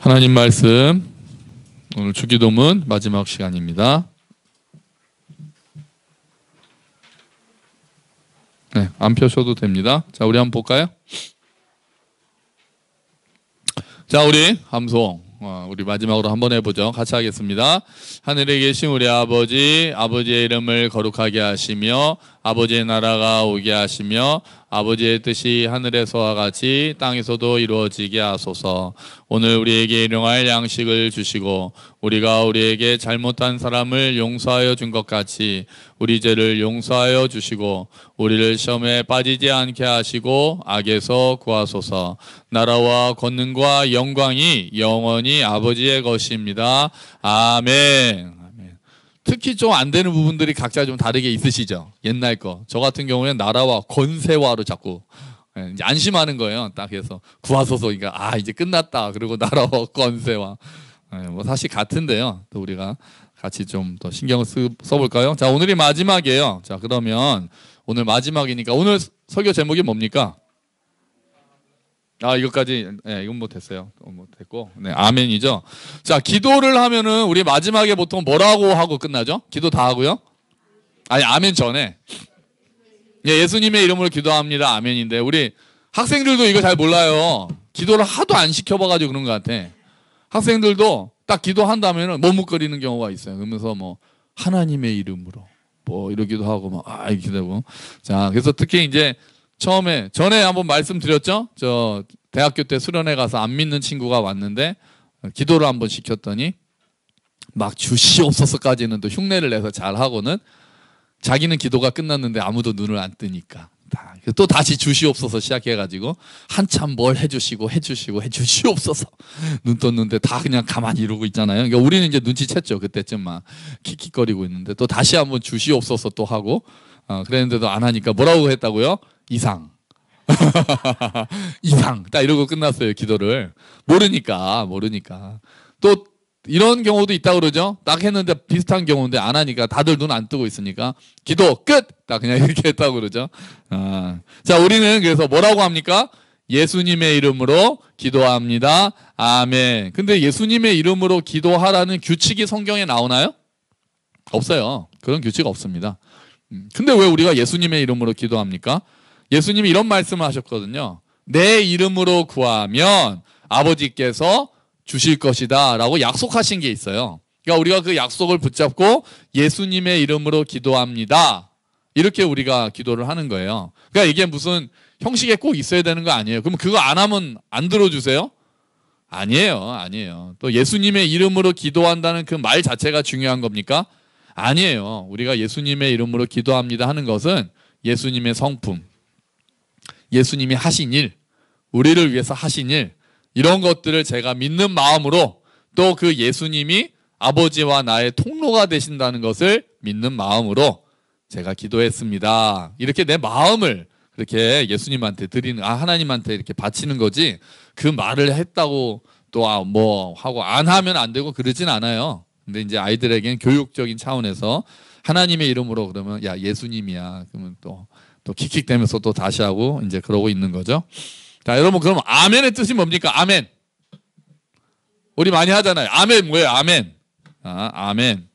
하나님 말씀, 오늘 주기도문 마지막 시간입니다. 네, 안 펴셔도 됩니다. 자, 우리 한번 볼까요? 자, 우리 함송 우리 마지막으로 한번 해보죠. 같이 하겠습니다. 하늘에 계신 우리 아버지, 아버지의 이름을 거룩하게 하시며 아버지의 나라가 오게 하시며 아버지의 뜻이 하늘에서와 같이 땅에서도 이루어지게 하소서. 오늘 우리에게 일용할 양식을 주시고 우리가 우리에게 잘못한 사람을 용서하여 준 것 같이 우리 죄를 용서하여 주시고 우리를 시험에 빠지지 않게 하시고 악에서 구하소서. 나라와 권능과 영광이 영원히 아버지의 것입니다. 아멘. 특히 좀 안 되는 부분들이 각자 좀 다르게 있으시죠? 옛날 거. 저 같은 경우에는 나라와 권세와로 자꾸 이제 안심하는 거예요. 딱 해서 구하소서. 그러니까 이제 끝났다. 그리고 나라와 권세와. 뭐 사실 같은데요. 또 우리가 같이 좀 더 신경을 써볼까요? 자, 오늘이 마지막이에요. 자, 그러면 오늘 마지막이니까 오늘 설교 제목이 뭡니까? 이것까지, 네, 이건 못했어요. 못했고, 네, 아멘이죠. 자, 기도를 하면은 우리 마지막에 보통 뭐라고 하고 끝나죠? 기도 다 하고요? 아멘 전에. 예수님의 이름으로 기도합니다. 아멘인데, 우리 학생들도 이거 잘 몰라요. 기도를 하도 안 시켜봐가지고 그런 것 같아. 학생들도 딱 기도한다면은 머뭇거리는 경우가 있어요. 그러면서 하나님의 이름으로, 이러기도 하고, 이렇게 되고. 자, 그래서 특히 이제 전에 한번 말씀드렸죠? 저 대학교 때 수련회 가서 안 믿는 친구가 왔는데 기도를 한번 시켰더니 막 주시옵소서까지는 또 흉내를 내서 잘하고는 자기는 기도가 끝났는데 아무도 눈을 안 뜨니까 또 다시 주시옵소서 시작해가지고 한참 뭘 해주시옵소서 눈 떴는데 다 그냥 가만히 이러고 있잖아요. 그러니까 우리는 이제 눈치챘죠. 그때쯤 막 킥킥거리고 있는데 또 다시 한번 주시옵소서 또 하고 그랬는데도 안 하니까 뭐라고 했다고요? 이상. 이상. 딱 이러고 끝났어요, 기도를. 모르니까. 또 이런 경우도 있다 그러죠? 딱 했는데 비슷한 경우인데 안 하니까 다들 눈 안 뜨고 있으니까 기도 끝! 딱 그냥 이렇게 했다고 그러죠? 자, 우리는 그래서 뭐라고 합니까? 예수님의 이름으로 기도합니다. 아멘. 근데 예수님의 이름으로 기도하라는 규칙이 성경에 나오나요? 없어요. 그런 규칙 없습니다. 근데 왜 우리가 예수님의 이름으로 기도합니까? 예수님이 이런 말씀을 하셨거든요. 내 이름으로 구하면 아버지께서 주실 것이다 라고 약속하신 게 있어요. 그러니까 우리가 그 약속을 붙잡고 예수님의 이름으로 기도합니다. 이렇게 우리가 기도를 하는 거예요. 그러니까 이게 무슨 형식에 꼭 있어야 되는 거 아니에요. 그럼 그거 안 하면 안 들어주세요? 아니에요. 또 예수님의 이름으로 기도한다는 그 말 자체가 중요한 겁니까? 아니에요. 우리가 예수님의 이름으로 기도합니다 하는 것은 예수님의 성품, 예수님이 하신 일, 우리를 위해서 하신 일, 이런 것들을 제가 믿는 마음으로 또 그 예수님이 아버지와 나의 통로가 되신다는 것을 믿는 마음으로 제가 기도했습니다. 이렇게 내 마음을 그렇게 예수님한테 드리는, 하나님한테 이렇게 바치는 거지 그 말을 했다고 또 하고 안 하면 안 되고 그러진 않아요. 근데 이제 아이들에게는 교육적인 차원에서 하나님의 이름으로 그러면 예수님이야. 그러면 또 킥킥대면서 또 다시 하고 이제 그러고 있는 거죠. 자, 여러분 그럼 아멘의 뜻이 뭡니까? 아멘. 우리 많이 하잖아요. 아멘 뭐예요? 아멘. 아멘.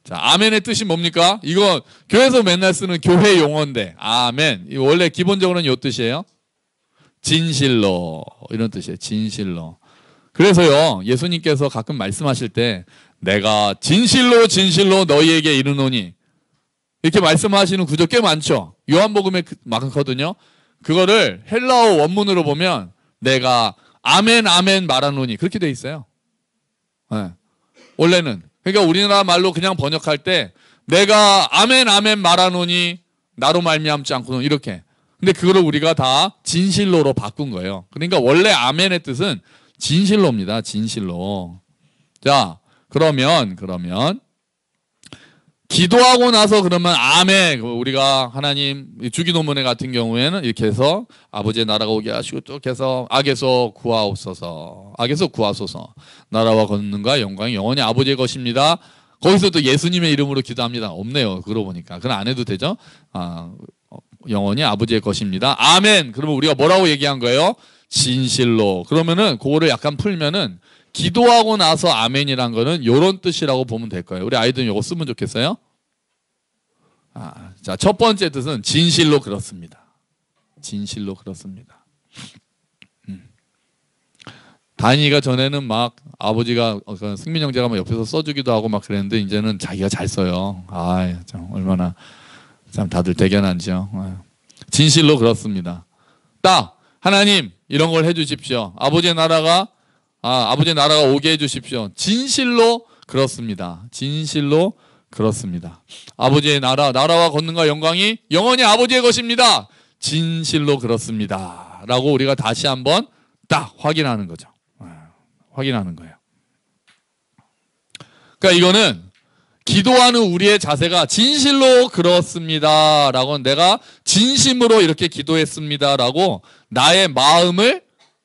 자, 아멘의 뜻이 뭡니까? 이거 교회에서 맨날 쓰는 교회 용어인데 아멘. 이 원래 기본적으로는 이 뜻이에요. 진실로 이런 뜻이에요. 진실로. 그래서요, 예수님께서 가끔 말씀하실 때 내가 진실로 너희에게 이르노니 이렇게 말씀하시는 구절 꽤 많죠. 요한복음에 많거든요. 그거를 헬라어 원문으로 보면 내가 아멘 말하노니 그렇게 돼 있어요. 네. 원래는. 그러니까 우리나라 말로 그냥 번역할 때 내가 아멘 말하노니 나로 말미암지 않고는 이렇게. 근데 그거를 우리가 다 진실로로 바꾼 거예요. 그러니까 원래 아멘의 뜻은 진실로입니다. 진실로. 자, 그러면 기도하고 나서 그러면 아멘, 우리가 하나님 주기도문회 같은 경우에는 이렇게 해서 아버지의 나라가 오게 하시고 또 해서 악에서 구하옵소서. 나라와 권능과 영광이 영원히 아버지의 것입니다. 거기서 또 예수님의 이름으로 기도합니다. 없네요. 그러고 보니까. 그건 안 해도 되죠? 영원히 아버지의 것입니다. 아멘. 그러면 우리가 뭐라고 얘기한 거예요? 진실로. 그러면은 그거를 약간 풀면은 기도하고 나서 아멘이란 거는 요런 뜻이라고 보면 될 거예요. 우리 아이들은 요거 쓰면 좋겠어요. 자, 첫 번째 뜻은 진실로 그렇습니다. 진실로 그렇습니다. 다니가 전에는 막 아버지가 승민 형제가 막 옆에서 써주기도 하고 막 그랬는데 이제는 자기가 잘 써요. 참 얼마나 참 다들 대견한지요. 진실로 그렇습니다. 딱 하나님 이런 걸 해주십시오. 아버지의 나라가 오게 해주십시오. 진실로 그렇습니다. 진실로 그렇습니다. 아버지의 나라와 권능과 영광이 영원히 아버지의 것입니다. 진실로 그렇습니다. 라고 우리가 다시 한번 딱 확인하는 거죠. 확인하는 거예요. 그러니까 이거는 기도하는 우리의 자세가 진실로 그렇습니다. 라고 내가 진심으로 이렇게 기도했습니다. 라고 나의 마음을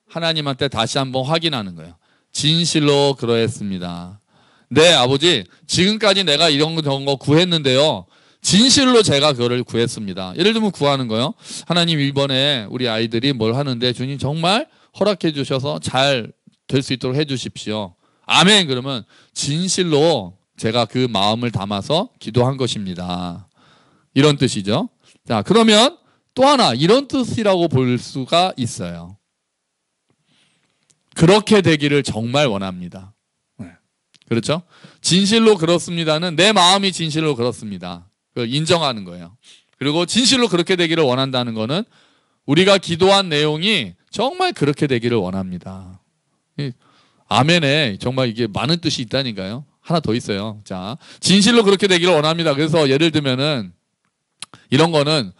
하나님한테 다시 한번 확인하는 거예요. 진실로 그러했습니다. 네, 아버지, 지금까지 내가 이런 거 구했는데요. 진실로 제가 그거를 구했습니다. 예를 들면 구하는 거요. 하나님 이번에 우리 아이들이 뭘 하는데 주님 정말 허락해 주셔서 잘 될 수 있도록 해 주십시오. 아멘. 그러면 진실로 제가 그 마음을 담아서 기도한 것입니다. 이런 뜻이죠. 자, 그러면 또 하나 이런 뜻이라고 볼 수가 있어요. 그렇게 되기를 정말 원합니다. 그렇죠? 진실로 그렇습니다는 내 마음이 진실로 그렇습니다. 그걸 인정하는 거예요. 그리고 진실로 그렇게 되기를 원한다는 거는 우리가 기도한 내용이 정말 그렇게 되기를 원합니다. 아멘에 정말 이게 많은 뜻이 있다니까요. 하나 더 있어요. 자, 진실로 그렇게 되기를 원합니다. 그래서 예를 들면은 이런 거는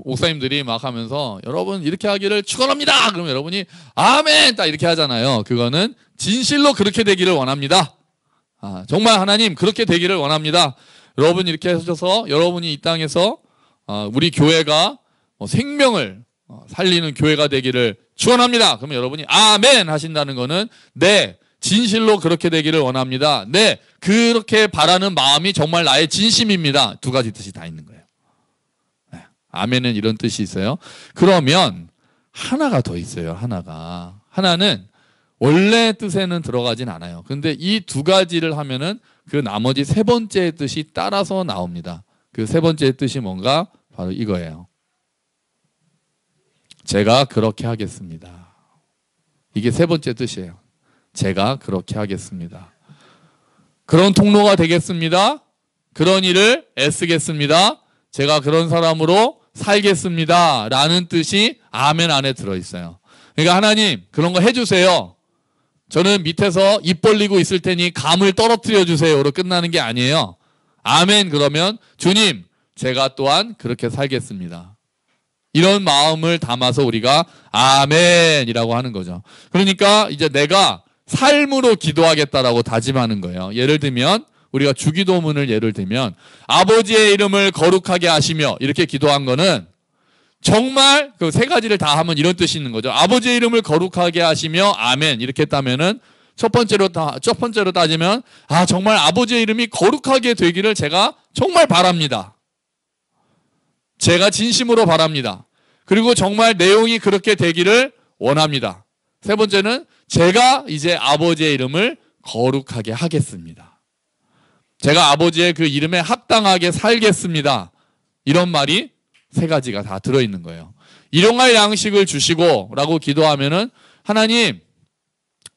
목사님들이 막 하면서 여러분 이렇게 하기를 축원합니다. 그러면 여러분이 아멘 딱 이렇게 하잖아요. 그거는 진실로 그렇게 되기를 원합니다. 정말 하나님 그렇게 되기를 원합니다. 여러분 이렇게 하셔서 여러분이 이 땅에서 우리 교회가 생명을 살리는 교회가 되기를 축원합니다. 그러면 여러분이 아멘 하신다는 거는 네, 진실로 그렇게 되기를 원합니다. 네, 그렇게 바라는 마음이 정말 나의 진심입니다. 두 가지 뜻이 다 있는 거예요. 아멘은 이런 뜻이 있어요. 그러면 하나가 더 있어요. 하나는 원래 뜻에는 들어가진 않아요. 근데 이 두 가지를 하면은 그 나머지 세 번째 뜻이 따라서 나옵니다. 그 세 번째 뜻이 뭔가? 바로 이거예요. 제가 그렇게 하겠습니다. 이게 세 번째 뜻이에요. 제가 그렇게 하겠습니다. 그런 통로가 되겠습니다. 그런 일을 애쓰겠습니다. 제가 그런 사람으로 살겠습니다. 라는 뜻이 아멘 안에 들어있어요. 그러니까 하나님 그런 거 해주세요. 저는 밑에서 입 벌리고 있을 테니 감을 떨어뜨려 주세요로 끝나는 게 아니에요. 아멘 그러면 주님 제가 또한 그렇게 살겠습니다. 이런 마음을 담아서 우리가 아멘이라고 하는 거죠. 그러니까 이제 내가 삶으로 기도하겠다라고 다짐하는 거예요. 예를 들면 우리가 주기도문을 예를 들면 아버지의 이름을 거룩하게 하시며 이렇게 기도한 거는 정말 그 세 가지를 다 하면 이런 뜻이 있는 거죠. 아버지의 이름을 거룩하게 하시며 아멘 이렇게 했다면은 첫 번째로 따지면 정말 아버지의 이름이 거룩하게 되기를 제가 정말 바랍니다. 제가 진심으로 바랍니다. 그리고 정말 내용이 그렇게 되기를 원합니다. 세 번째는 제가 이제 아버지의 이름을 거룩하게 하겠습니다. 제가 아버지의 그 이름에 합당하게 살겠습니다. 이런 말이 세 가지가 다 들어있는 거예요. 일용할 양식을 주시고 라고 기도하면은 하나님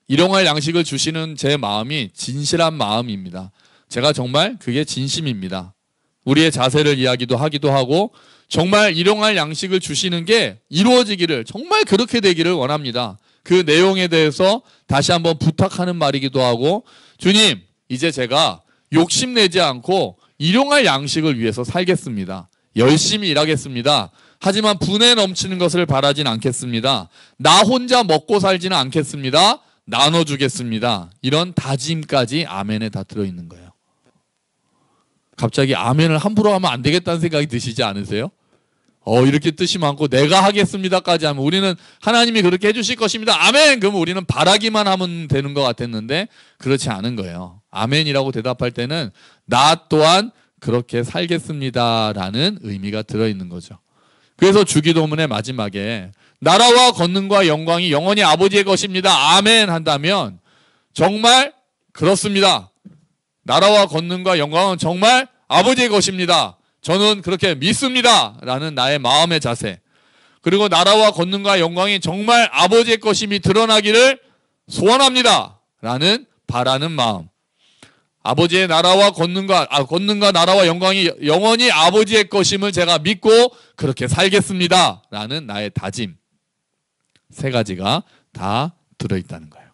일용할 양식을 주시는 제 마음이 진실한 마음입니다. 제가 정말 그게 진심입니다. 우리의 자세를 이야기도 하기도 하고 정말 일용할 양식을 주시는 게 이루어지기를 정말 그렇게 되기를 원합니다. 그 내용에 대해서 다시 한번 부탁하는 말이기도 하고 주님 이제 제가 욕심내지 않고 일용할 양식을 위해서 살겠습니다. 열심히 일하겠습니다. 하지만 분에 넘치는 것을 바라진 않겠습니다. 나 혼자 먹고 살지는 않겠습니다. 나눠주겠습니다. 이런 다짐까지 아멘에 다 들어있는 거예요. 갑자기 아멘을 함부로 하면 안 되겠다는 생각이 드시지 않으세요? 이렇게 뜻이 많고 내가 하겠습니다까지 하면 우리는 하나님이 그렇게 해주실 것입니다. 아멘! 그러면 우리는 바라기만 하면 되는 것 같았는데 그렇지 않은 거예요. 아멘이라고 대답할 때는 나 또한 그렇게 살겠습니다라는 의미가 들어있는 거죠. 그래서 주기도문의 마지막에 나라와 권능과 영광이 영원히 아버지의 것입니다. 아멘 한다면 정말 그렇습니다. 나라와 권능과 영광은 정말 아버지의 것입니다. 저는 그렇게 믿습니다. 라는 나의 마음의 자세. 그리고 나라와 권능과 영광이 정말 아버지의 것임이 드러나기를 소원합니다. 라는 바라는 마음. 아버지의 나라와 권능과 나라와 영광이 영원히 아버지의 것임을 제가 믿고 그렇게 살겠습니다. 라는 나의 다짐. 세 가지가 다 들어있다는 거예요.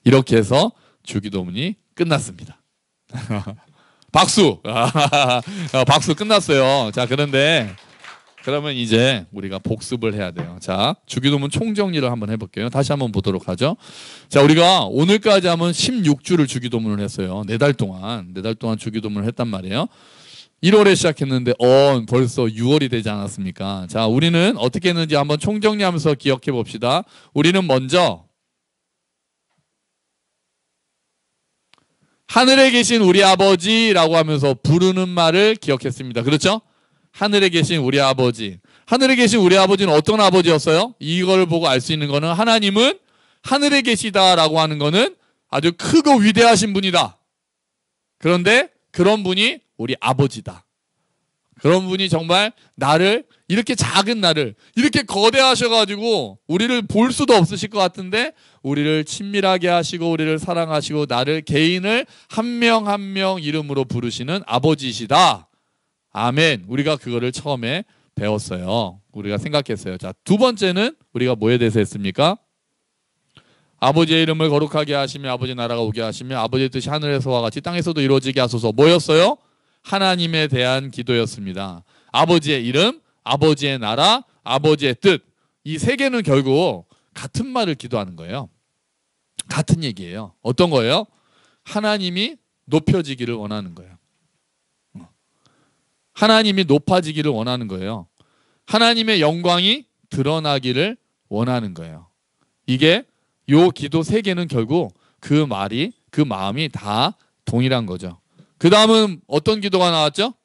이렇게 해서 주기도문이 끝났습니다. 박수! 박수 끝났어요. 자, 그러면 이제 우리가 복습을 해야 돼요. 자, 주기도문 총정리를 한번 해볼게요. 다시 한번 보도록 하죠. 자, 우리가 오늘까지 하면 16주를 주기도문을 했어요. 4달 동안 주기도문을 했단 말이에요. 1월에 시작했는데 벌써 6월이 되지 않았습니까? 자, 우리는 어떻게 했는지 한번 총정리하면서 기억해 봅시다. 우리는 먼저 하늘에 계신 우리 아버지라고 하면서 부르는 말을 기억했습니다. 그렇죠? 하늘에 계신 우리 아버지. 하늘에 계신 우리 아버지는 어떤 아버지였어요? 이걸 보고 알 수 있는 거는 하나님은 하늘에 계시다라고 하는 거는 아주 크고 위대하신 분이다. 그런데 그런 분이 우리 아버지다. 그런 분이 정말 나를, 이렇게 작은 나를 이렇게 거대하셔가지고 우리를 볼 수도 없으실 것 같은데 우리를 친밀하게 하시고 우리를 사랑하시고 나를, 개인을 한 명 한 명 이름으로 부르시는 아버지시다. 아멘. 우리가 그거를 처음에 배웠어요. 우리가 생각했어요. 자, 두 번째는 우리가 뭐에 대해서 했습니까? 아버지의 이름을 거룩하게 하시며 아버지 나라가 오게 하시며 아버지의 뜻이 하늘에서와 같이 땅에서도 이루어지게 하소서. 뭐였어요? 하나님에 대한 기도였습니다. 아버지의 이름, 아버지의 나라, 아버지의 뜻. 이 세 개는 결국 같은 말을 기도하는 거예요. 같은 얘기예요. 어떤 거예요? 하나님이 높여지기를 원하는 거예요. 하나님이 높아지기를 원하는 거예요. 하나님의 영광이 드러나기를 원하는 거예요. 이게 요 기도 세 개는 결국 그 마음이 다 동일한 거죠. 그 다음은 어떤 기도가 나왔죠?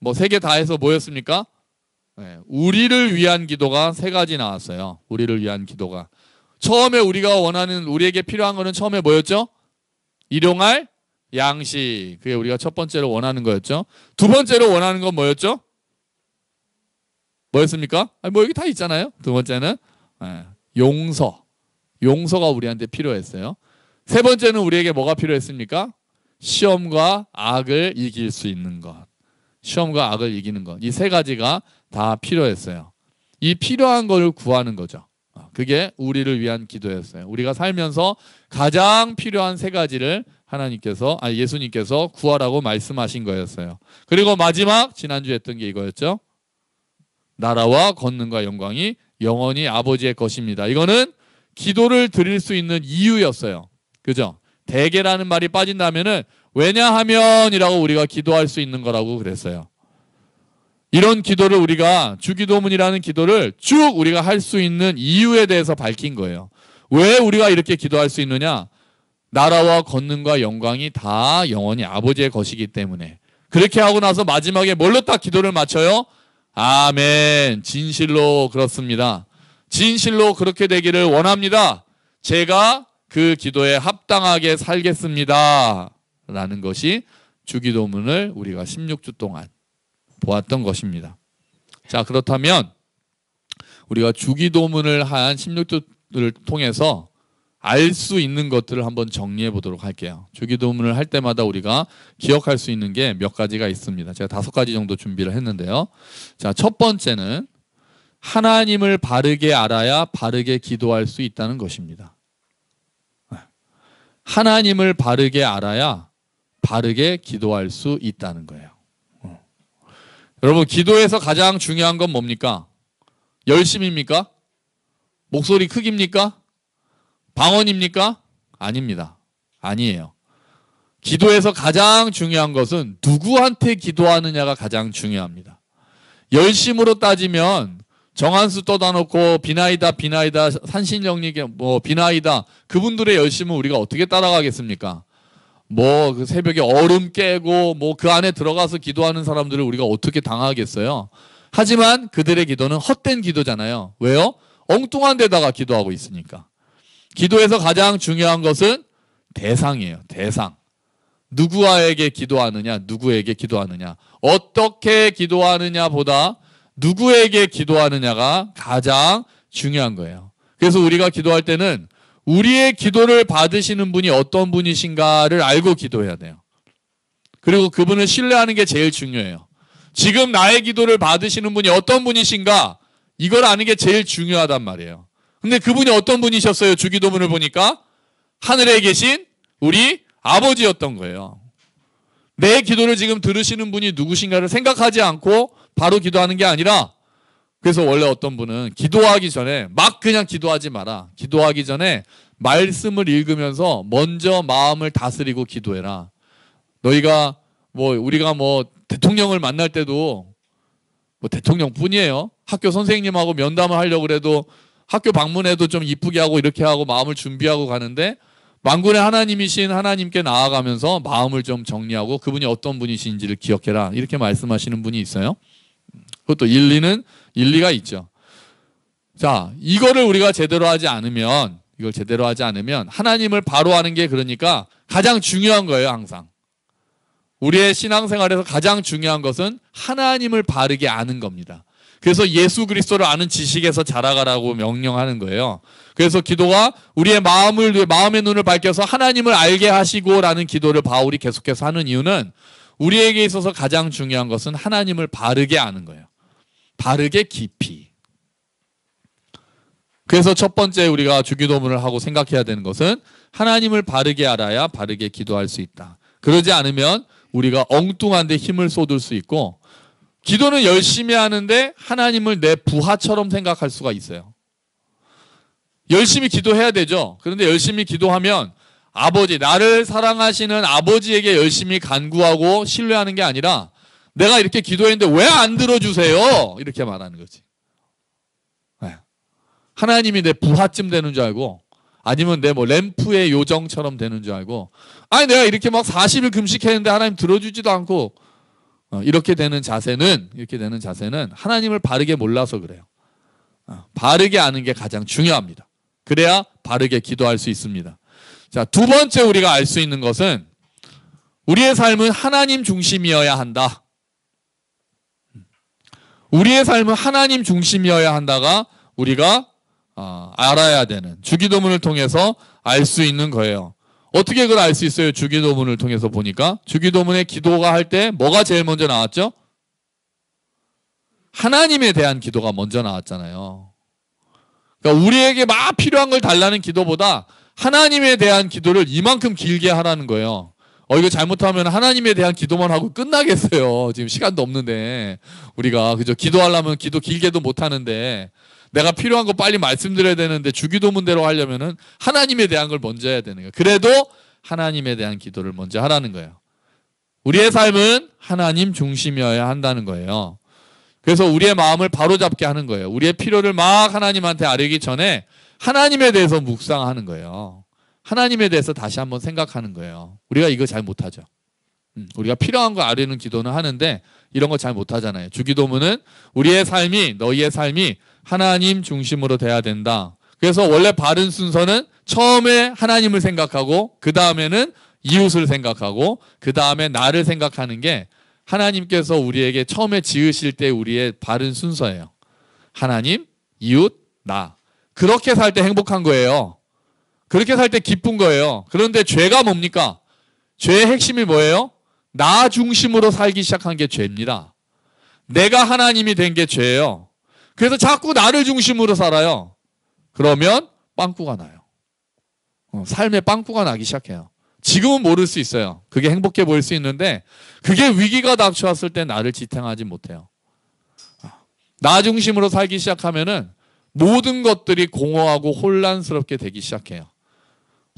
뭐 세 개 다 해서 뭐였습니까? 네, 우리를 위한 기도가 세 가지 나왔어요. 우리를 위한 기도가. 처음에 우리가 원하는, 우리에게 필요한 거는 처음에 뭐였죠? 일용할 양식. 그게 우리가 첫 번째로 원하는 거였죠. 두 번째로 원하는 건 뭐였죠? 뭐였습니까? 뭐 여기 다 있잖아요. 두 번째는 용서. 용서가 우리한테 필요했어요. 세 번째는 우리에게 뭐가 필요했습니까? 시험과 악을 이길 수 있는 것. 시험과 악을 이기는 것. 이 세 가지가 다 필요했어요. 이 필요한 걸 구하는 거죠. 그게 우리를 위한 기도였어요. 우리가 살면서 가장 필요한 세 가지를 예수님께서 구하라고 말씀하신 거였어요. 그리고 마지막 지난주에 했던 게 이거였죠. 나라와 권능과 영광이 영원히 아버지의 것입니다. 이거는 기도를 드릴 수 있는 이유였어요. 그죠? 대개라는 말이 빠진다면은 왜냐하면이라고 우리가 기도할 수 있는 거라고 그랬어요. 이런 기도를 우리가 주기도문이라는 기도를 쭉 우리가 할 수 있는 이유에 대해서 밝힌 거예요. 왜 우리가 이렇게 기도할 수 있느냐? 나라와 권능과 영광이 다 영원히 아버지의 것이기 때문에. 그렇게 하고 나서 마지막에 뭘로 딱 기도를 마쳐요? 아멘. 진실로 그렇습니다. 진실로 그렇게 되기를 원합니다. 제가 그 기도에 합당하게 살겠습니다. 라는 것이 주기도문을 우리가 16주 동안 보았던 것입니다. 자, 그렇다면 우리가 주기도문을 한 16주를 통해서 알 수 있는 것들을 한번 정리해 보도록 할게요. 주기도문을 할 때마다 우리가 기억할 수 있는 게 몇 가지가 있습니다. 제가 5가지 정도 준비를 했는데요. 자, 첫 번째는 하나님을 바르게 알아야 바르게 기도할 수 있다는 것입니다. 하나님을 바르게 알아야 바르게 기도할 수 있다는 거예요. 여러분, 기도에서 가장 중요한 건 뭡니까? 열심입니까? 목소리 크기입니까? 방언입니까? 아닙니다. 아니에요. 기도에서 가장 중요한 것은 누구한테 기도하느냐가 가장 중요합니다. 열심으로 따지면 정한수 떠다 놓고 비나이다 산신령님 비나이다, 그분들의 열심은 우리가 어떻게 따라가겠습니까? 그 새벽에 얼음 깨고 그 안에 들어가서 기도하는 사람들을 우리가 어떻게 당하겠어요? 하지만 그들의 기도는 헛된 기도잖아요. 왜요? 엉뚱한 데다가 기도하고 있으니까. 기도에서 가장 중요한 것은 대상이에요. 대상. 누구에게 기도하느냐, 누구에게 기도하느냐, 어떻게 기도하느냐보다 누구에게 기도하느냐가 가장 중요한 거예요. 그래서 우리가 기도할 때는 우리의 기도를 받으시는 분이 어떤 분이신가를 알고 기도해야 돼요. 그리고 그분을 신뢰하는 게 제일 중요해요. 지금 나의 기도를 받으시는 분이 어떤 분이신가, 이걸 아는 게 제일 중요하단 말이에요. 근데 그분이 어떤 분이셨어요? 주기도문을 보니까 하늘에 계신 우리 아버지였던 거예요. 내 기도를 지금 들으시는 분이 누구신가를 생각하지 않고 바로 기도하는 게 아니라, 그래서 원래 어떤 분은 기도하기 전에 막 그냥 기도하지 마라. 기도하기 전에 말씀을 읽으면서 먼저 마음을 다스리고 기도해라. 너희가 우리가 대통령을 만날 때도 대통령뿐이에요. 학교 선생님하고 면담을 하려고 그래도 학교 방문해도 좀 이쁘게 하고 이렇게 하고 마음을 준비하고 가는데, 만군의 하나님이신 하나님께 나아가면서 마음을 좀 정리하고 그분이 어떤 분이신지를 기억해라. 이렇게 말씀하시는 분이 있어요. 그것도 일리가 있죠. 자, 이거를 우리가 제대로 하지 않으면, 하나님을 바로 아는 게 그러니까 가장 중요한 거예요, 항상. 우리의 신앙생활에서 가장 중요한 것은 하나님을 바르게 아는 겁니다. 그래서 예수 그리스도를 아는 지식에서 자라가라고 명령하는 거예요. 그래서 기도가 우리의 마음의 눈을 밝혀서 하나님을 알게 하시고라는 기도를 바울이 계속해서 하는 이유는, 우리에게 있어서 가장 중요한 것은 하나님을 바르게 아는 거예요. 바르게 깊이. 그래서 첫 번째 우리가 주기도문을 하고 생각해야 되는 것은 하나님을 바르게 알아야 바르게 기도할 수 있다. 그러지 않으면 우리가 엉뚱한 데 힘을 쏟을 수 있고, 기도는 열심히 하는데 하나님을 내 부하처럼 생각할 수가 있어요. 열심히 기도해야 되죠. 그런데 열심히 기도하면 아버지, 나를 사랑하시는 아버지에게 열심히 간구하고 신뢰하는 게 아니라, 내가 이렇게 기도했는데 왜 안 들어주세요? 이렇게 말하는 거지. 네. 하나님이 내 부하쯤 되는 줄 알고, 아니면 내 램프의 요정처럼 되는 줄 알고, 아니 내가 이렇게 막 40일 금식했는데 하나님 들어주지도 않고, 이렇게 되는 자세는 하나님을 바르게 몰라서 그래요. 바르게 아는 게 가장 중요합니다. 그래야 바르게 기도할 수 있습니다. 자, 두 번째 우리가 알 수 있는 것은 우리의 삶은 하나님 중심이어야 한다. 우리의 삶은 하나님 중심이어야 한다가 우리가 알아야 되는, 주기도문을 통해서 알 수 있는 거예요. 어떻게 그걸 알 수 있어요? 주기도문을 통해서 보니까 주기도문에 기도가 할 때 뭐가 제일 먼저 나왔죠? 하나님에 대한 기도가 먼저 나왔잖아요. 그러니까 우리에게 막 필요한 걸 달라는 기도보다 하나님에 대한 기도를 이만큼 길게 하라는 거예요. 이거 잘못하면 하나님에 대한 기도만 하고 끝나겠어요. 지금 시간도 없는데 우리가 그죠? 기도하려면 기도 길게도 못 하는데, 내가 필요한 거 빨리 말씀드려야 되는데 주기도문대로 하려면은 하나님에 대한 걸 먼저 해야 되는 거예요. 그래도 하나님에 대한 기도를 먼저 하라는 거예요. 우리의 삶은 하나님 중심이어야 한다는 거예요. 그래서 우리의 마음을 바로잡게 하는 거예요. 우리의 필요를 막 하나님한테 아뢰기 전에 하나님에 대해서 묵상하는 거예요. 하나님에 대해서 다시 한번 생각하는 거예요. 우리가 이거 잘 못하죠. 우리가 필요한 거 아뢰는 기도는 하는데 이런 거 잘 못하잖아요. 주기도문은 우리의 삶이, 너희의 삶이 하나님 중심으로 돼야 된다. 그래서 원래 바른 순서는 처음에 하나님을 생각하고 그 다음에는 이웃을 생각하고 그 다음에 나를 생각하는 게 하나님께서 우리에게 처음에 지으실 때 우리의 바른 순서예요. 하나님, 이웃, 나. 그렇게 살 때 행복한 거예요. 그렇게 살 때 기쁜 거예요. 그런데 죄가 뭡니까? 죄의 핵심이 뭐예요? 나 중심으로 살기 시작한 게 죄입니다. 내가 하나님이 된 게 죄예요. 그래서 자꾸 나를 중심으로 살아요. 그러면 빵꾸가 나요. 삶에 빵꾸가 나기 시작해요. 지금은 모를 수 있어요. 그게 행복해 보일 수 있는데 그게 위기가 닥쳐왔을 때 나를 지탱하지 못해요. 나 중심으로 살기 시작하면은 모든 것들이 공허하고 혼란스럽게 되기 시작해요.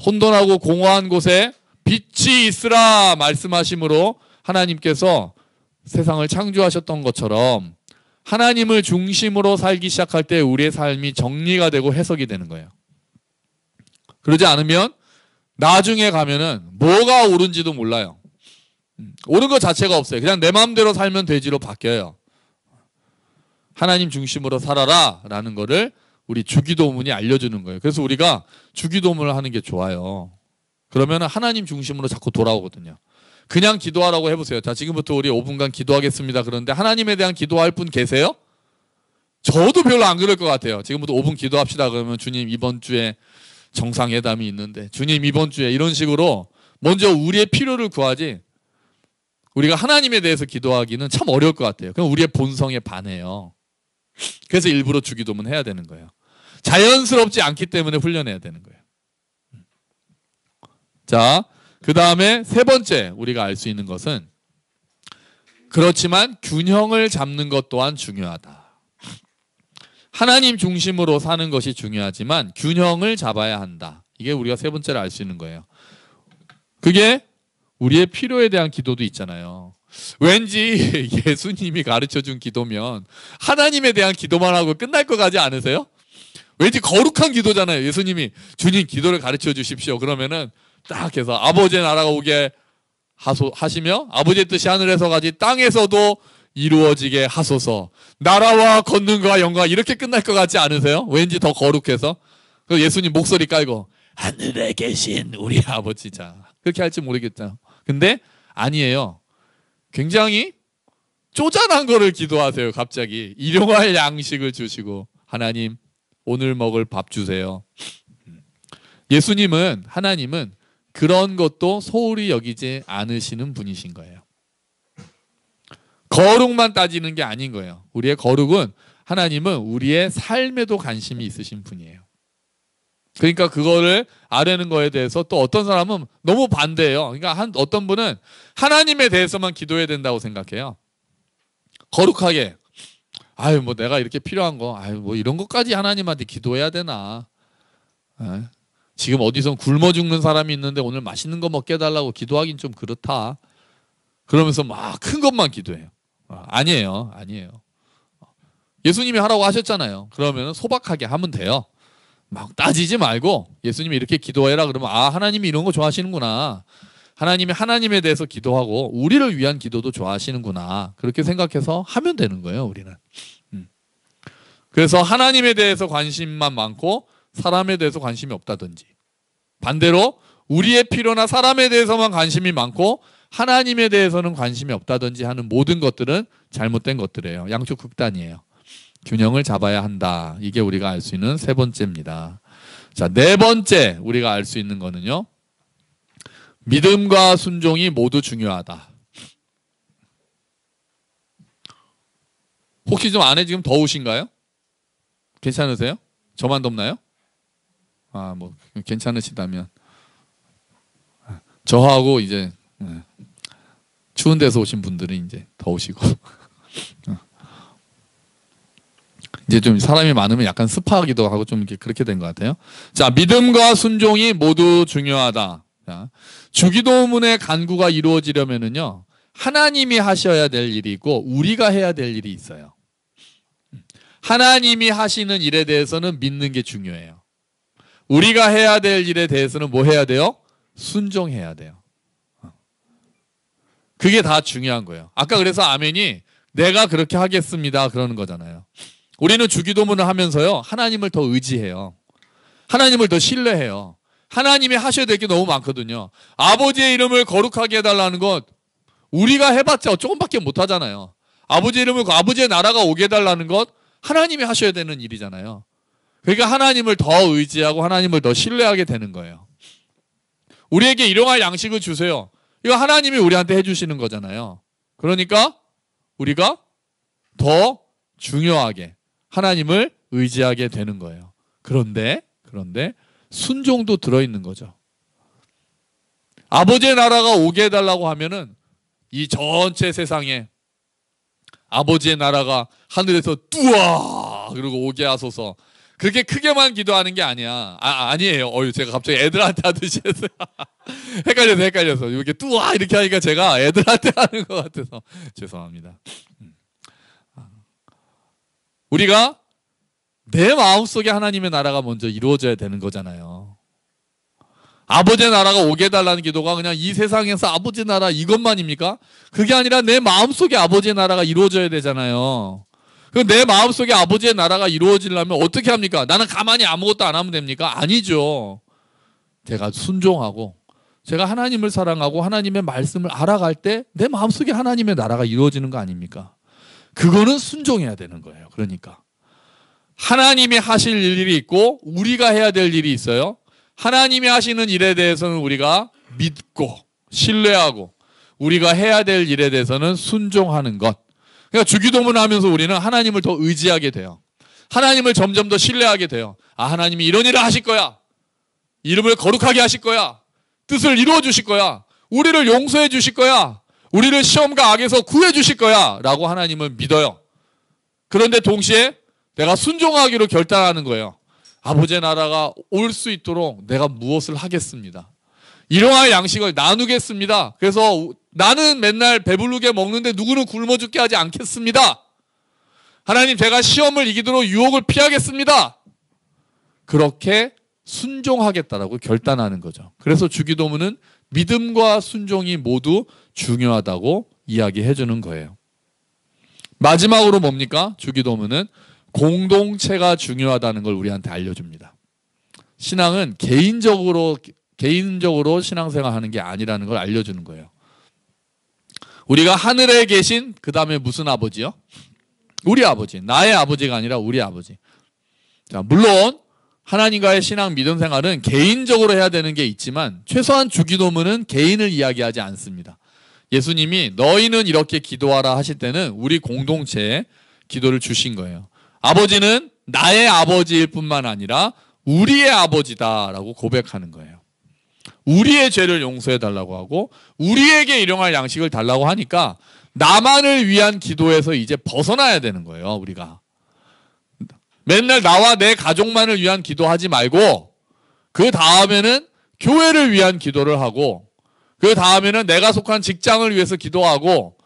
혼돈하고 공허한 곳에 빛이 있으라 말씀하심으로 하나님께서 세상을 창조하셨던 것처럼 하나님을 중심으로 살기 시작할 때 우리의 삶이 정리가 되고 해석이 되는 거예요. 그러지 않으면 나중에 가면은 뭐가 옳은지도 몰라요. 옳은 것 자체가 없어요. 그냥 내 마음대로 살면 되지로 바뀌어요. 하나님 중심으로 살아라 라는 거를 우리 주기도문이 알려주는 거예요. 그래서 우리가 주기도문을 하는 게 좋아요. 그러면 하나님 중심으로 자꾸 돌아오거든요. 그냥 기도하라고 해보세요. 자, 지금부터 우리 5분간 기도하겠습니다. 그런데 하나님에 대한 기도할 분 계세요? 저도 별로 안 그럴 것 같아요. 지금부터 5분 기도합시다. 그러면 주님 이번 주에 정상회담이 있는데, 주님 이번 주에 이런 식으로 먼저 우리의 필요를 구하지, 우리가 하나님에 대해서 기도하기는 참 어려울 것 같아요. 그럼 우리의 본성에 반해요. 그래서 일부러 주기도문 해야 되는 거예요. 자연스럽지 않기 때문에 훈련해야 되는 거예요. 자, 그 다음에 세 번째 우리가 알 수 있는 것은, 그렇지만 균형을 잡는 것 또한 중요하다. 하나님 중심으로 사는 것이 중요하지만 균형을 잡아야 한다. 이게 우리가 세 번째로 알 수 있는 거예요. 그게 우리의 필요에 대한 기도도 있잖아요. 왠지 예수님이 가르쳐준 기도면 하나님에 대한 기도만 하고 끝날 것 같지 않으세요? 왠지 거룩한 기도잖아요. 예수님이 주님 기도를 가르쳐 주십시오. 그러면은 딱 해서 아버지의 나라가 오게 하시며 아버지의 뜻이 하늘에서 같이 땅에서도 이루어지게 하소서. 나라와 권능과 영광, 이렇게 끝날 것 같지 않으세요? 왠지 더 거룩해서. 예수님 목소리 깔고 하늘에 계신 우리 아버지, 자, 그렇게 할지 모르겠죠. 근데 아니에요. 굉장히 쪼잔한 거를 기도하세요. 갑자기 일용할 양식을 주시고, 하나님 오늘 먹을 밥 주세요. 예수님은, 하나님은 그런 것도 소홀히 여기지 않으시는 분이신 거예요. 거룩만 따지는 게 아닌 거예요. 우리의 거룩은, 하나님은 우리의 삶에도 관심이 있으신 분이에요. 그러니까 그거를 아뢰는 거에 대해서 또 어떤 사람은 너무 반대해요. 그러니까 어떤 분은 하나님에 대해서만 기도해야 된다고 생각해요. 거룩하게. 아유, 뭐 내가 이렇게 필요한 거, 아유, 뭐 이런 것까지 하나님한테 기도해야 되나. 지금 어디서 굶어 죽는 사람이 있는데 오늘 맛있는 거 먹게 해달라고 기도하긴 좀 그렇다. 그러면서 막 큰 것만 기도해요. 아니에요. 아니에요. 예수님이 하라고 하셨잖아요. 그러면 소박하게 하면 돼요. 막 따지지 말고 예수님이 이렇게 기도해라 그러면, 아, 하나님이 이런 거 좋아하시는구나. 하나님이 하나님에 대해서 기도하고 우리를 위한 기도도 좋아하시는구나. 그렇게 생각해서 하면 되는 거예요, 우리는. 그래서 하나님에 대해서 관심만 많고 사람에 대해서 관심이 없다든지, 반대로 우리의 필요나 사람에 대해서만 관심이 많고 하나님에 대해서는 관심이 없다든지 하는 모든 것들은 잘못된 것들이에요. 양쪽 극단이에요. 균형을 잡아야 한다. 이게 우리가 알 수 있는 세 번째입니다. 자, 네 번째 우리가 알 수 있는 거는요, 믿음과 순종이 모두 중요하다. 혹시 좀 안에 지금 더우신가요? 괜찮으세요? 저만 덥나요? 아, 뭐 괜찮으시다면. 저하고 이제 추운 데서 오신 분들은 이제 더우시고 이제 좀 사람이 많으면 약간 습하기도 하고 좀 이렇게 그렇게 된 것 같아요. 자, 믿음과 순종이 모두 중요하다. 자, 주기도문의 간구가 이루어지려면은요, 하나님이 하셔야 될 일이 있고 우리가 해야 될 일이 있어요. 하나님이 하시는 일에 대해서는 믿는 게 중요해요. 우리가 해야 될 일에 대해서는 뭐 해야 돼요? 순종해야 돼요. 그게 다 중요한 거예요. 아까 그래서 아멘이 내가 그렇게 하겠습니다 그러는 거잖아요. 우리는 주기도문을 하면서요, 하나님을 더 의지해요. 하나님을 더 신뢰해요. 하나님이 하셔야 될 게 너무 많거든요. 아버지의 이름을 거룩하게 해달라는 것, 우리가 해봤자 조금밖에 못하잖아요. 아버지의 이름을, 아버지의 나라가 오게 해달라는 것, 하나님이 하셔야 되는 일이잖아요. 그러니까 하나님을 더 의지하고 하나님을 더 신뢰하게 되는 거예요. 우리에게 일용할 양식을 주세요. 이거 하나님이 우리한테 해주시는 거잖아요. 그러니까 우리가 더 중요하게 하나님을 의지하게 되는 거예요. 그런데 순종도 들어있는 거죠. 아버지의 나라가 오게 해달라고 하면은 이 전체 세상에 아버지의 나라가 하늘에서 뚜아 그러고 오게 하소서, 그렇게 크게만 기도하는 게 아니야. 아니에요. 제가 갑자기 애들한테 하듯이 했어요. 헷갈려서 이렇게 뚜아 이렇게 하니까 제가 애들한테 하는 것 같아서 죄송합니다. 우리가 내 마음속에 하나님의 나라가 먼저 이루어져야 되는 거잖아요. 아버지의 나라가 오게 해달라는 기도가 그냥 이 세상에서 아버지의 나라 이것만입니까? 그게 아니라 내 마음속에 아버지의 나라가 이루어져야 되잖아요. 내 마음속에 아버지의 나라가 이루어지려면 어떻게 합니까? 나는 가만히 아무것도 안 하면 됩니까? 아니죠. 제가 순종하고 제가 하나님을 사랑하고 하나님의 말씀을 알아갈 때 내 마음속에 하나님의 나라가 이루어지는 거 아닙니까? 그거는 순종해야 되는 거예요. 그러니까 하나님이 하실 일이 있고 우리가 해야 될 일이 있어요. 하나님이 하시는 일에 대해서는 우리가 믿고 신뢰하고 우리가 해야 될 일에 대해서는 순종하는 것. 그러니까 주기도문을 하면서 우리는 하나님을 더 의지하게 돼요. 하나님을 점점 더 신뢰하게 돼요. 아, 하나님이 이런 일을 하실 거야. 이름을 거룩하게 하실 거야. 뜻을 이루어 주실 거야. 우리를 용서해 주실 거야. 우리를 시험과 악에서 구해 주실 거야. 라고 하나님을 믿어요. 그런데 동시에 내가 순종하기로 결단하는 거예요. 아버지의 나라가 올 수 있도록 내가 무엇을 하겠습니다. 일용할 양식을 나누겠습니다. 그래서 나는 맨날 배부르게 먹는데 누구는 굶어 죽게 하지 않겠습니다. 하나님, 제가 시험을 이기도록 유혹을 피하겠습니다. 그렇게 순종하겠다라고 결단하는 거죠. 그래서 주기도문은 믿음과 순종이 모두 중요하다고 이야기해 주는 거예요. 마지막으로 뭡니까? 주기도문은 공동체가 중요하다는 걸 우리한테 알려줍니다. 신앙은 개인적으로 신앙생활하는 게 아니라는 걸 알려주는 거예요. 우리가 하늘에 계신 그 다음에 무슨 아버지요? 우리 아버지. 나의 아버지가 아니라 우리 아버지. 자, 물론 하나님과의 신앙 믿음 생활은 개인적으로 해야 되는 게 있지만 최소한 주기도문은 개인을 이야기하지 않습니다. 예수님이 너희는 이렇게 기도하라 하실 때는 우리 공동체에 기도를 주신 거예요. 아버지는 나의 아버지일 뿐만 아니라 우리의 아버지다라고 고백하는 거예요. 우리의 죄를 용서해 달라고 하고 우리에게 일용할 양식을 달라고 하니까 나만을 위한 기도에서 이제 벗어나야 되는 거예요. 우리가 맨날 나와 내 가족만을 위한 기도하지 말고 그 다음에는 교회를 위한 기도를 하고 그 다음에는 내가 속한 직장을 위해서 기도하고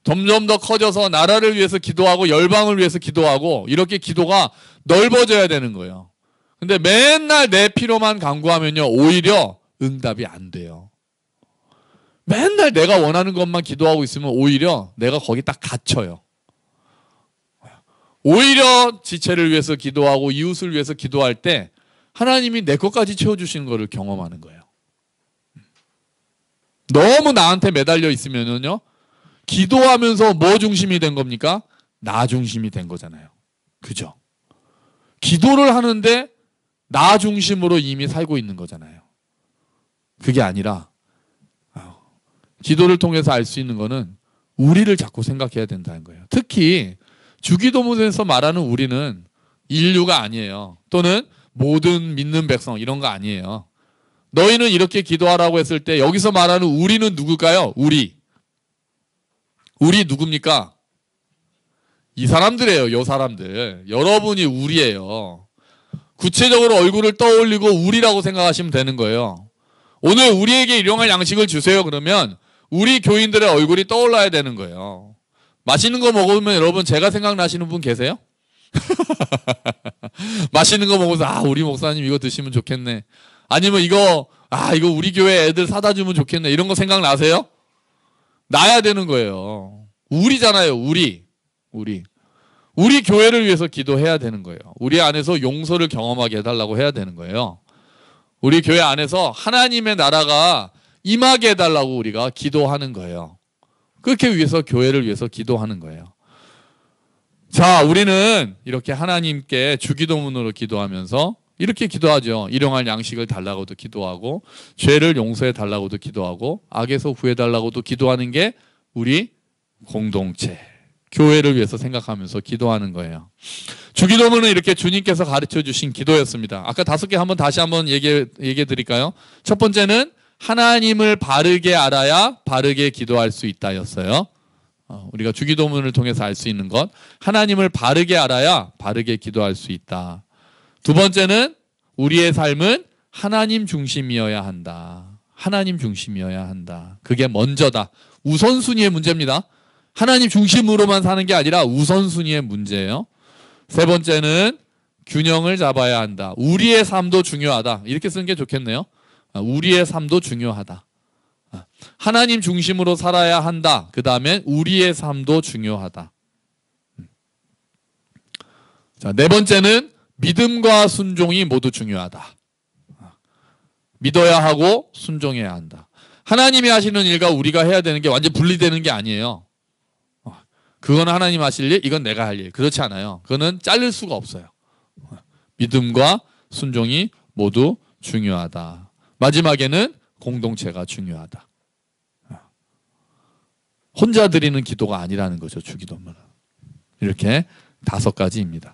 점점 더 커져서 나라를 위해서 기도하고 열방을 위해서 기도하고 이렇게 기도가 넓어져야 되는 거예요. 근데 맨날 내 필요만 간구하면요 오히려 응답이 안 돼요. 맨날 내가 원하는 것만 기도하고 있으면 오히려 내가 거기 딱 갇혀요. 오히려 지체를 위해서 기도하고 이웃을 위해서 기도할 때 하나님이 내 것까지 채워주시는 것을 경험하는 거예요. 너무 나한테 매달려 있으면요 기도하면서 뭐 중심이 된 겁니까? 나 중심이 된 거잖아요. 그죠? 기도를 하는데 나 중심으로 이미 살고 있는 거잖아요. 그게 아니라 기도를 통해서 알 수 있는 거는 우리를 자꾸 생각해야 된다는 거예요. 특히 주기도문에서 말하는 우리는 인류가 아니에요. 또는 모든 믿는 백성 이런 거 아니에요. 너희는 이렇게 기도하라고 했을 때 여기서 말하는 우리는 누굴까요? 우리 누굽니까? 이 사람들이에요. 요 사람들. 여러분이 우리예요. 구체적으로 얼굴을 떠올리고 우리라고 생각하시면 되는 거예요. 오늘 우리에게 일용할 양식을 주세요. 그러면 우리 교인들의 얼굴이 떠올라야 되는 거예요. 맛있는 거 먹으면 여러분 제가 생각나시는 분 계세요? 맛있는 거 먹으면서 우리 목사님 이거 드시면 좋겠네. 아니면 이거 우리 교회 애들 사다 주면 좋겠네. 이런 거 생각나세요? 나야 되는 거예요. 우리잖아요. 우리 교회를 위해서 기도해야 되는 거예요. 우리 안에서 용서를 경험하게 해달라고 해야 되는 거예요. 우리 교회 안에서 하나님의 나라가 임하게 해달라고 우리가 기도하는 거예요. 그렇게 위해서 교회를 위해서 기도하는 거예요. 자, 우리는 이렇게 하나님께 주기도문으로 기도하면서 이렇게 기도하죠. 일용할 양식을 달라고도 기도하고 죄를 용서해 달라고도 기도하고 악에서 구해 달라고도 기도하는 게 우리 공동체, 교회를 위해서 생각하면서 기도하는 거예요. 주기도문은 이렇게 주님께서 가르쳐 주신 기도였습니다. 아까 5개 다시 한번 얘기해 드릴까요? 첫 번째는 하나님을 바르게 알아야 바르게 기도할 수 있다였어요. 우리가 주기도문을 통해서 알 수 있는 것, 하나님을 바르게 알아야 바르게 기도할 수 있다. 두 번째는 우리의 삶은 하나님 중심이어야 한다. 하나님 중심이어야 한다. 그게 먼저다. 우선순위의 문제입니다. 하나님 중심으로만 사는 게 아니라 우선순위의 문제예요. 세 번째는 균형을 잡아야 한다. 우리의 삶도 중요하다. 이렇게 쓰는 게 좋겠네요. 우리의 삶도 중요하다. 하나님 중심으로 살아야 한다. 그 다음에 우리의 삶도 중요하다. 자, 네 번째는 믿음과 순종이 모두 중요하다. 믿어야 하고 순종해야 한다. 하나님이 하시는 일과 우리가 해야 되는 게 완전 분리되는 게 아니에요. 그거는 하나님 하실 일, 이건 내가 할 일. 그렇지 않아요. 그거는 자를 수가 없어요. 믿음과 순종이 모두 중요하다. 마지막에는 공동체가 중요하다. 혼자 드리는 기도가 아니라는 거죠. 주기도문은. 이렇게 5가지입니다.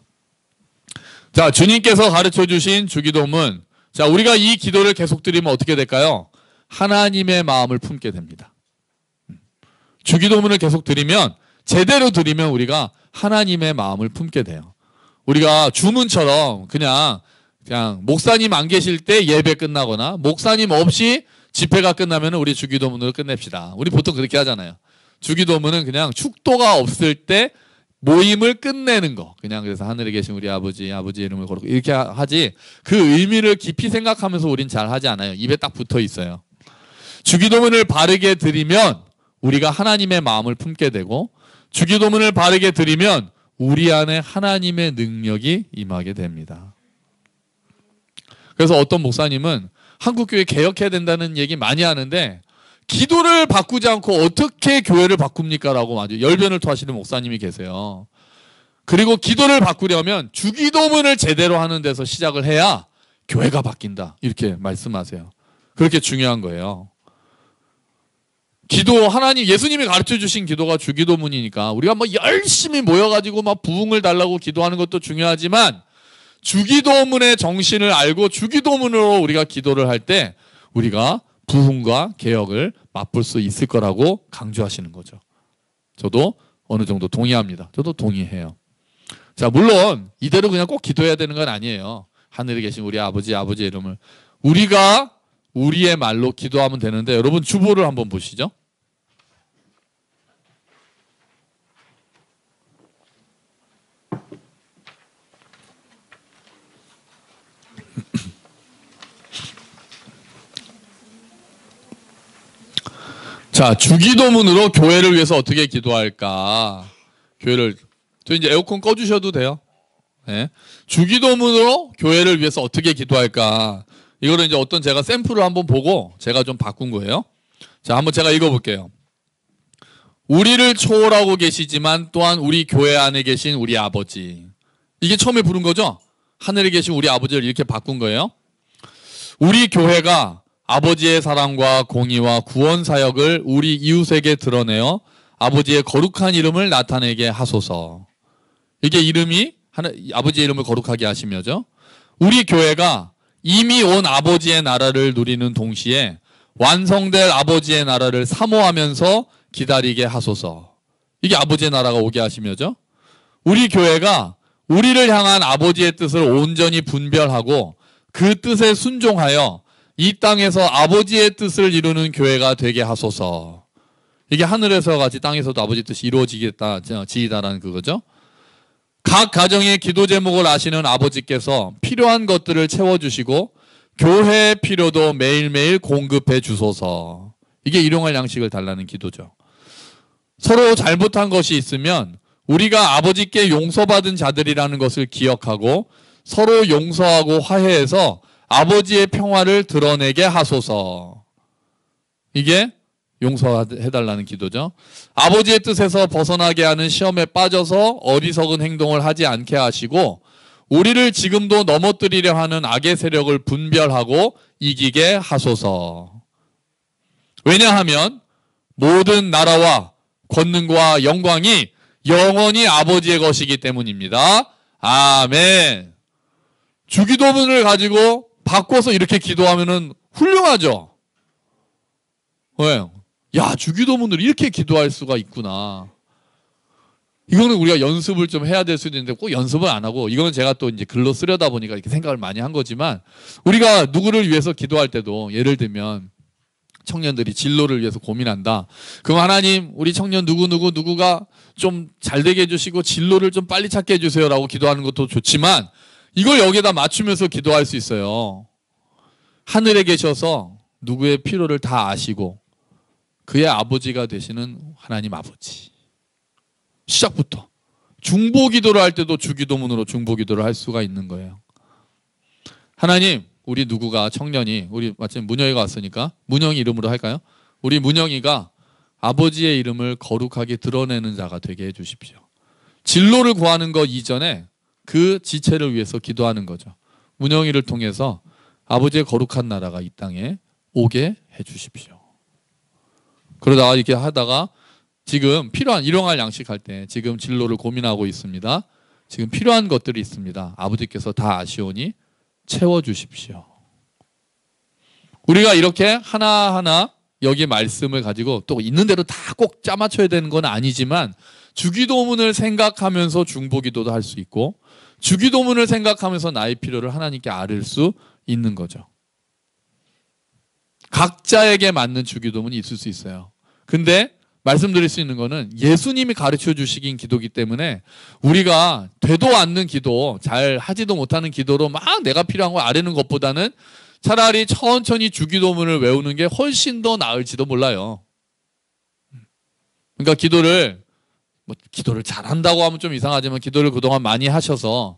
자, 주님께서 가르쳐 주신 주기도문. 자, 우리가 이 기도를 계속 드리면 어떻게 될까요? 하나님의 마음을 품게 됩니다. 주기도문을 계속 드리면, 제대로 드리면 우리가 하나님의 마음을 품게 돼요. 우리가 주문처럼 그냥 목사님 안 계실 때 예배 끝나거나 목사님 없이 집회가 끝나면 우리 주기도문으로 끝냅시다. 우리 보통 그렇게 하잖아요. 주기도문은 그냥 축도가 없을 때 모임을 끝내는 거. 그냥 그래서 하늘에 계신 우리 아버지 이름을 거룩 이렇게 하지, 그 의미를 깊이 생각하면서 우린 잘 하지 않아요. 입에 딱 붙어 있어요. 주기도문을 바르게 드리면 우리가 하나님의 마음을 품게 되고, 주기도문을 바르게 드리면 우리 안에 하나님의 능력이 임하게 됩니다. 그래서 어떤 목사님은 한국교회 개혁해야 된다는 얘기 많이 하는데, 기도를 바꾸지 않고 어떻게 교회를 바꿉니까? 라고 아주 열변을 토하시는 목사님이 계세요. 그리고 기도를 바꾸려면 주기도문을 제대로 하는 데서 시작을 해야 교회가 바뀐다. 이렇게 말씀하세요. 그렇게 중요한 거예요. 기도, 예수님이 가르쳐 주신 기도가 주기도문이니까 우리가 열심히 모여가지고 부흥을 달라고 기도하는 것도 중요하지만, 주기도문의 정신을 알고 주기도문으로 우리가 기도를 할 때 우리가 부흥과 개혁을 맛볼 수 있을 거라고 강조하시는 거죠. 저도 어느 정도 동의합니다. 저도 동의해요. 자, 물론 이대로 그냥 꼭 기도해야 되는 건 아니에요. 하늘에 계신 우리 아버지의 이름을 우리가 우리의 말로 기도하면 되는데, 여러분 주보를 한번 보시죠. 자, 주기도문으로 교회를 위해서 어떻게 기도할까? 저 이제 에어컨 꺼주셔도 돼요. 네. 주기도문으로 교회를 위해서 어떻게 기도할까? 이거를 이제 어떤 제가 샘플을 한번 보고 제가 좀 바꾼 거예요. 자, 한번 제가 읽어볼게요. 우리를 초월하고 계시지만 또한 우리 교회 안에 계신 우리 아버지. 이게 처음에 부른 거죠? 하늘에 계신 우리 아버지를 이렇게 바꾼 거예요. 우리 교회가 아버지의 사랑과 공의와 구원 사역을 우리 이웃에게 드러내어 아버지의 거룩한 이름을 나타내게 하소서. 이게 이름이 아버지의 이름을 거룩하게 하시며죠. 우리 교회가 이미 온 아버지의 나라를 누리는 동시에 완성될 아버지의 나라를 사모하면서 기다리게 하소서. 이게 아버지의 나라가 오게 하시며죠. 우리 교회가 우리를 향한 아버지의 뜻을 온전히 분별하고 그 뜻에 순종하여 이 땅에서 아버지의 뜻을 이루는 교회가 되게 하소서. 이게 하늘에서 같이 땅에서도 아버지 뜻이 이루어지겠다, 지이다라는 그거죠. 각 가정의 기도 제목을 아시는 아버지께서 필요한 것들을 채워주시고 교회의 필요도 매일매일 공급해 주소서. 이게 일용할 양식을 달라는 기도죠. 서로 잘못한 것이 있으면 우리가 아버지께 용서받은 자들이라는 것을 기억하고 서로 용서하고 화해해서 아버지의 평화를 드러내게 하소서. 이게 용서해달라는 기도죠. 아버지의 뜻에서 벗어나게 하는 시험에 빠져서 어리석은 행동을 하지 않게 하시고 우리를 지금도 넘어뜨리려 하는 악의 세력을 분별하고 이기게 하소서. 왜냐하면 모든 나라와 권능과 영광이 영원히 아버지의 것이기 때문입니다. 아멘. 주기도문을 가지고 바꿔서 이렇게 기도하면은 훌륭하죠. 왜? 야, 주기도문을 이렇게 기도할 수가 있구나. 이거는 우리가 연습을 좀 해야 될 수도 있는데 꼭 연습을 안 하고, 이거는 제가 또 이제 글로 쓰려다 보니까 이렇게 생각을 많이 한 거지만, 우리가 누구를 위해서 기도할 때도 예를 들면 청년들이 진로를 위해서 고민한다. 그럼 하나님, 우리 청년 누구가 좀 잘 되게 해주시고 진로를 좀 빨리 찾게 해주세요라고 기도하는 것도 좋지만, 이걸 여기에다 맞추면서 기도할 수 있어요. 하늘에 계셔서 누구의 필요를 다 아시고 그의 아버지가 되시는 하나님 아버지. 시작부터 중보기도를 할 때도 주기도문으로 중보기도를 할 수가 있는 거예요. 하나님, 우리 누구가 청년이, 우리 마침 문영이가 왔으니까 문영이 이름으로 할까요? 우리 문영이가 아버지의 이름을 거룩하게 드러내는 자가 되게 해주십시오. 진로를 구하는 것 이전에 그 지체를 위해서 기도하는 거죠. 문영이를 통해서 아버지의 거룩한 나라가 이 땅에 오게 해주십시오. 그러다가 이렇게 하다가 지금 필요한 일용할 양식할 때 지금 진로를 고민하고 있습니다. 지금 필요한 것들이 있습니다. 아버지께서 다 아시오니 채워주십시오. 우리가 이렇게 하나하나 여기 말씀을 가지고 또 있는 대로 다 꼭 짜맞춰야 되는 건 아니지만 주기도문을 생각하면서 중보기도도 할 수 있고 주기도문을 생각하면서 나의 필요를 하나님께 아뢰 수 있는 거죠. 각자에게 맞는 주기도문이 있을 수 있어요. 근데 말씀드릴 수 있는 거는 예수님이 가르쳐 주시긴 기도기 때문에 우리가 되도 않는 기도, 잘 하지도 못하는 기도로 막 내가 필요한 걸 아뢰는 것보다는 차라리 천천히 주기도문을 외우는 게 훨씬 더 나을지도 몰라요. 그러니까 기도를 잘한다고 하면 좀 이상하지만 기도를 그동안 많이 하셔서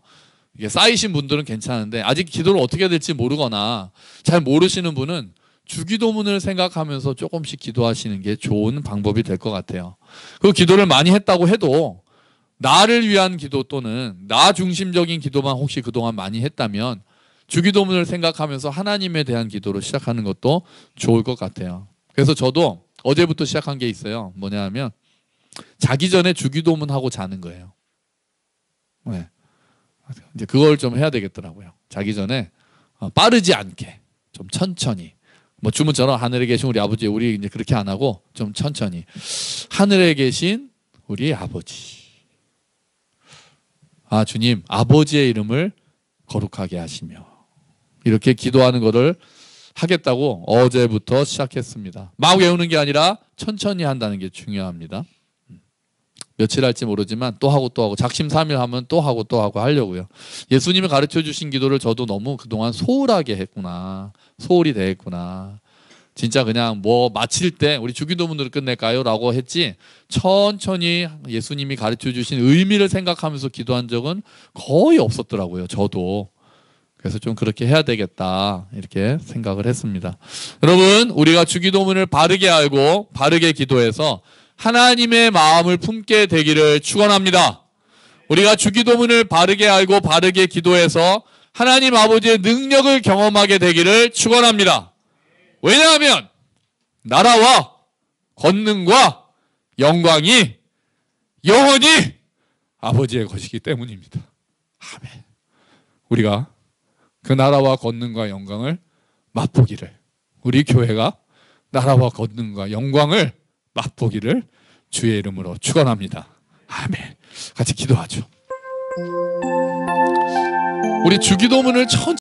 이게 쌓이신 분들은 괜찮은데 아직 기도를 어떻게 해야 될지 모르거나 잘 모르시는 분은 주기도문을 생각하면서 조금씩 기도하시는 게 좋은 방법이 될 것 같아요. 그 기도를 많이 했다고 해도 나를 위한 기도 또는 나 중심적인 기도만 혹시 그동안 많이 했다면 주기도문을 생각하면서 하나님에 대한 기도로 시작하는 것도 좋을 것 같아요. 그래서 저도 어제부터 시작한 게 있어요. 뭐냐 하면 자기 전에 주기도문 하고 자는 거예요. 네. 이제 그걸 좀 해야 되겠더라고요. 자기 전에 빠르지 않게 좀 천천히 뭐 주문처럼 하늘에 계신 우리 아버지 우리 이제 그렇게 안 하고 좀 천천히 하늘에 계신 우리 아버지 주님 아버지의 이름을 거룩하게 하시며 이렇게 기도하는 것을 하겠다고 어제부터 시작했습니다. 막 외우는 게 아니라 천천히 한다는 게 중요합니다. 며칠 할지 모르지만 또 하고 또 하고 작심삼일 하면 또 하고 또 하고 하려고요. 예수님이 가르쳐 주신 기도를 저도 너무 그동안 소홀하게 했구나. 소홀히 대했구나. 진짜 그냥 뭐 마칠 때 우리 주기도문으로 끝낼까요? 라고 했지 천천히 예수님이 가르쳐 주신 의미를 생각하면서 기도한 적은 거의 없었더라고요. 저도. 그래서 좀 그렇게 해야 되겠다 이렇게 생각을 했습니다. 여러분 우리가 주기도문을 바르게 알고 바르게 기도해서 하나님의 마음을 품게 되기를 축원합니다. 우리가 주기도문을 바르게 알고 바르게 기도해서 하나님 아버지의 능력을 경험하게 되기를 축원합니다. 왜냐하면 나라와 권능과 영광이 영원히 아버지의 것이기 때문입니다. 아멘. 우리가 그 나라와 권능과 영광을 맛보기를 우리 교회가 나라와 권능과 영광을 맛보기를 주의 이름으로 축원합니다. 아멘. 같이 기도하죠. 우리 주기도문을 천천히